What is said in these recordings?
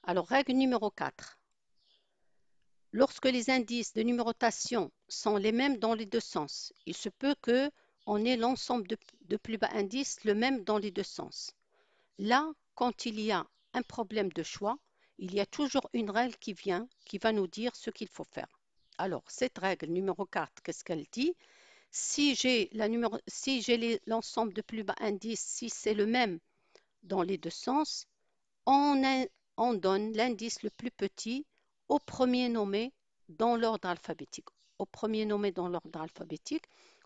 Alors, règle numéro 4. Lorsque les indices de numérotation sont les mêmes dans les deux sens, il se peut qu'on ait l'ensemble de plus bas indices le même dans les deux sens. Là, quand il y a un problème de choix, il y a toujours une règle qui va nous dire ce qu'il faut faire. Alors, cette règle numéro 4, qu'est-ce qu'elle dit? Si j'ai l'ensemble de plus bas indices, si c'est le même dans les deux sens, on donne l'indice le plus petit au premier nommé dans l'ordre alphabétique. Au premier nommé dans l'ordre alphabétique,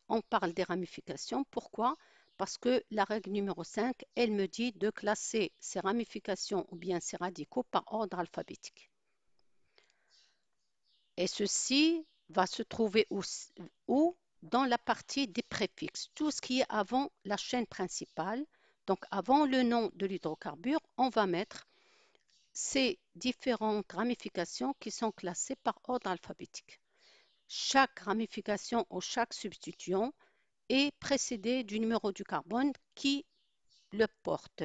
on parle des ramifications. Pourquoi? Parce que la règle numéro 5, elle me dit de classer ces ramifications ou bien ces radicaux par ordre alphabétique. Et ceci va se trouver où? Dans la partie des préfixes, tout ce qui est avant la chaîne principale. Donc avant le nom de l'hydrocarbure, on va mettre ces différentes ramifications qui sont classées par ordre alphabétique. Chaque ramification ou chaque substituant est précédé du numéro du carbone qui le porte.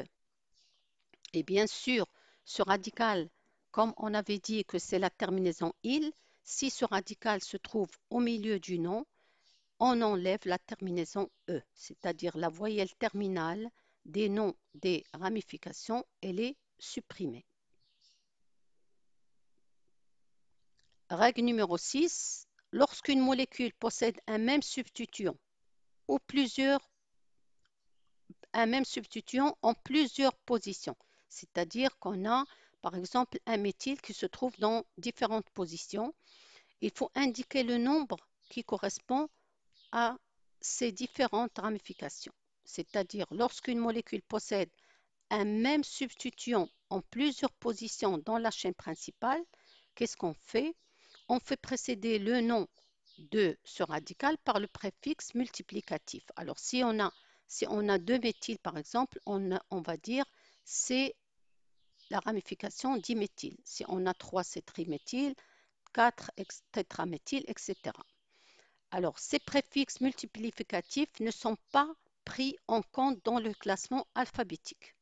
Et bien sûr, ce radical, comme on avait dit que c'est la terminaison il, si ce radical se trouve au milieu du nom, on enlève la terminaison e, c'est-à-dire la voyelle terminale des noms des ramifications, elle est supprimée. Règle numéro 6, lorsqu'une molécule possède un même substituant ou un même substituant en plusieurs positions, c'est-à-dire qu'on a par exemple un méthyle qui se trouve dans différentes positions, il faut indiquer le nombre qui correspond à ces différentes ramifications. C'est-à-dire lorsqu'une molécule possède un même substituant en plusieurs positions dans la chaîne principale, qu'est-ce qu'on fait? On fait précéder le nom de ce radical par le préfixe multiplicatif. Alors, si on a deux méthyles, par exemple, on va dire c'est la ramification diméthyle. Si on a 3, c'est triméthyle, 4, tétraméthyle, etc. Alors, ces préfixes multiplicatifs ne sont pas pris en compte dans le classement alphabétique.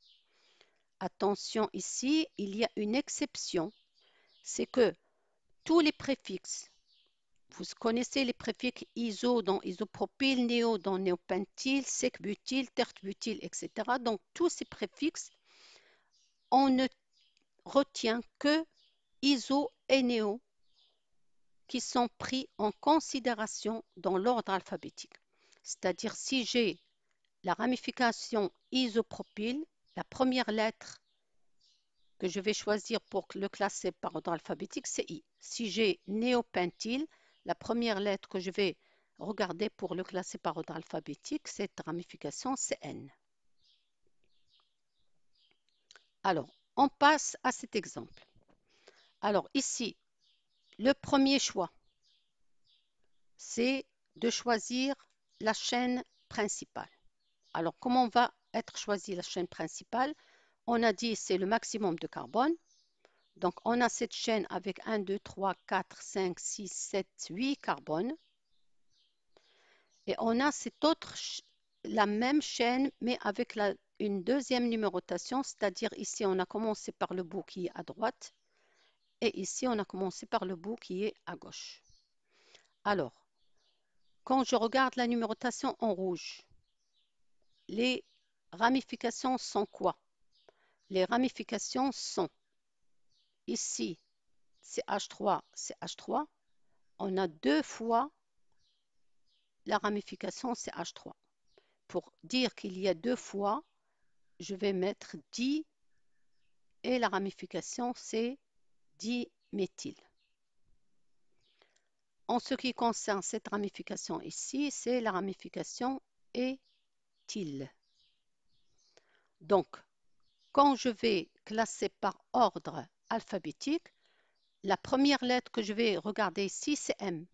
Attention ici, il y a une exception, c'est que tous les préfixes, vous connaissez les préfixes iso dans isopropyl, néo dans néopentyl, sec-butyl, tert-butyl, etc. Donc tous ces préfixes, on ne retient que iso et néo qui sont pris en considération dans l'ordre alphabétique. C'est-à-dire si j'ai la ramification isopropyl, la première lettre que je vais choisir pour le classer par ordre alphabétique, c'est I. Si j'ai néopentyl, la première lettre que je vais regarder pour le classer par ordre alphabétique, cette ramification, c'est N. Alors, on passe à cet exemple. Alors ici, le premier choix, c'est de choisir la chaîne principale. Alors, comment va être choisie la chaîne principale? On a dit c'est le maximum de carbone. Donc, on a cette chaîne avec 1, 2, 3, 4, 5, 6, 7, 8 carbones. Et on a la même chaîne, mais avec une deuxième numérotation, c'est-à-dire ici, on a commencé par le bout qui est à droite, et ici, on a commencé par le bout qui est à gauche. Alors, quand je regarde la numérotation en rouge, les ramifications sont quoi? Les ramifications sont ici, CH3, CH3. On a deux fois la ramification CH3. Pour dire qu'il y a deux fois, je vais mettre 10 et la ramification c'est diméthyle. En ce qui concerne cette ramification ici, c'est la ramification éthyle. Donc, quand je vais classer par ordre alphabétique, la première lettre que je vais regarder ici, c'est M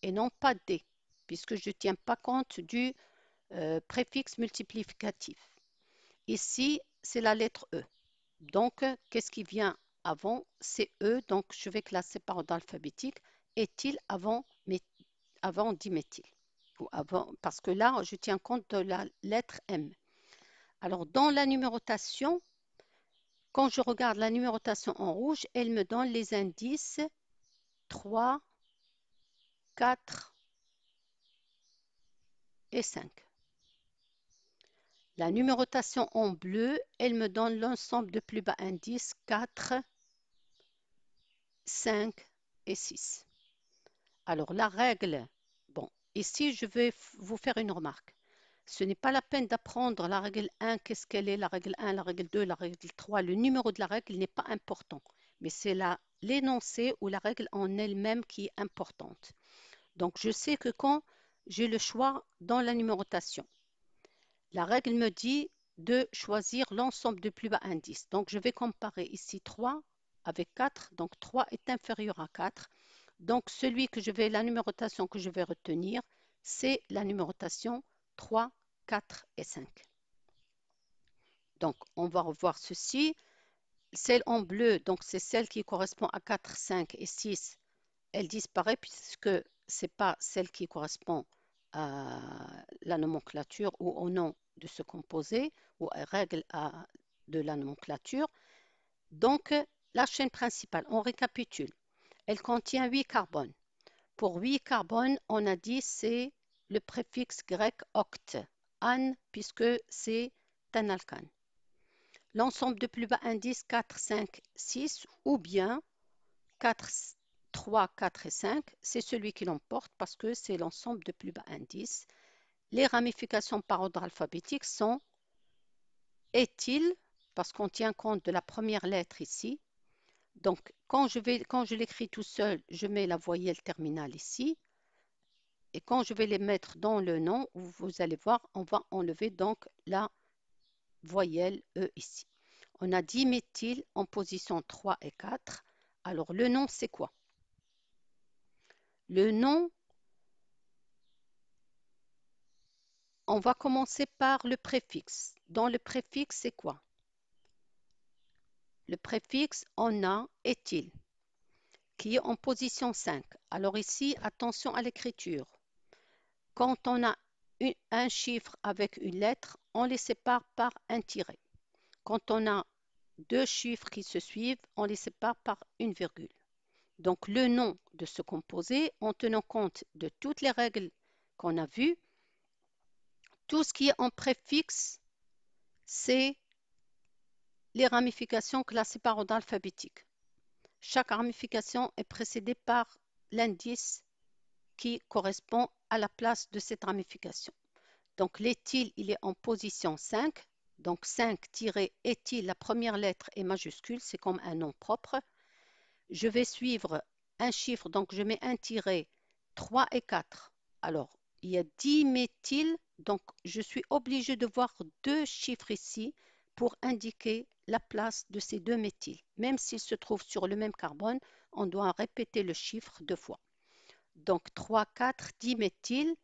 et non pas D, puisque je ne tiens pas compte du préfixe multiplicatif. Ici, c'est la lettre E. Donc, qu'est-ce qui vient avant? C'est E, donc je vais classer par ordre alphabétique. Éthyle avant diméthyle. Parce que là, je tiens compte de la lettre M. Alors, dans la numérotation, Quand je regarde la numérotation en rouge, elle me donne les indices 3, 4 et 5. La numérotation en bleu, elle me donne l'ensemble de plus bas indices 4, 5 et 6. Alors la règle, bon, ici je vais vous faire une remarque. Ce n'est pas la peine d'apprendre la règle 1, qu'est-ce qu'elle est, la règle 1, la règle 2, la règle 3. Le numéro de la règle n'est pas important, mais c'est l'énoncé ou la règle en elle-même qui est importante. Donc je sais que quand j'ai le choix dans la numérotation, la règle me dit de choisir l'ensemble de plus bas indices. Donc je vais comparer ici 3 avec 4. Donc 3 est inférieur à 4. Donc la numérotation que je vais retenir, c'est la numérotation 3, 4 et 5. Donc on va revoir ceci. Celle en bleu, donc c'est celle qui correspond à 4, 5 et 6. Elle disparaît puisque ce n'est pas celle qui correspond à la nomenclature ou au nom de ce composé ou à règle de la nomenclature. Donc, la chaîne principale, on récapitule. Elle contient 8 carbones. Pour 8 carbones, on a dit c'est le préfixe grec oct, an, puisque c'est un alcane. L'ensemble de plus bas indices 4, 5, 6 ou bien 4, 3, 4 et 5, c'est celui qui l'emporte parce que c'est l'ensemble de plus bas indices. Les ramifications par ordre alphabétique sont éthyl, parce qu'on tient compte de la première lettre ici. Donc, quand je l'écris tout seul, je mets la voyelle terminale ici. Et quand je vais les mettre dans le nom, vous allez voir, on va enlever donc la voyelle E ici. On a diméthyl en position 3 et 4. Alors, le nom, c'est quoi? Le nom, on va commencer par le préfixe. Dans le préfixe, c'est quoi? Le préfixe, on a éthyl, qui est en position 5. Alors ici, attention à l'écriture. Quand on a un chiffre avec une lettre, on les sépare par un tiret. Quand on a deux chiffres qui se suivent, on les sépare par une virgule. Donc le nom de ce composé, en tenant compte de toutes les règles qu'on a vues, tout ce qui est en préfixe, c'est les ramifications classées par ordre alphabétique. Chaque ramification est précédée par l'indice qui correspond à la place de cette ramification. Donc l'éthyle, il est en position 5. Donc 5-éthyle, la première lettre est majuscule, c'est comme un nom propre. Je vais suivre un chiffre, donc je mets un tiret 3 et 4. Alors, il y a 10 méthyl, donc je suis obligée de voir deux chiffres ici pour indiquer la place de ces deux méthyls. Même s'ils se trouvent sur le même carbone, on doit répéter le chiffre deux fois. Donc 3, 4, 10 méthyl,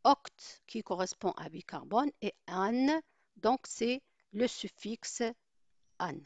oct qui correspond à 8 carbones et an, donc c'est le suffixe an.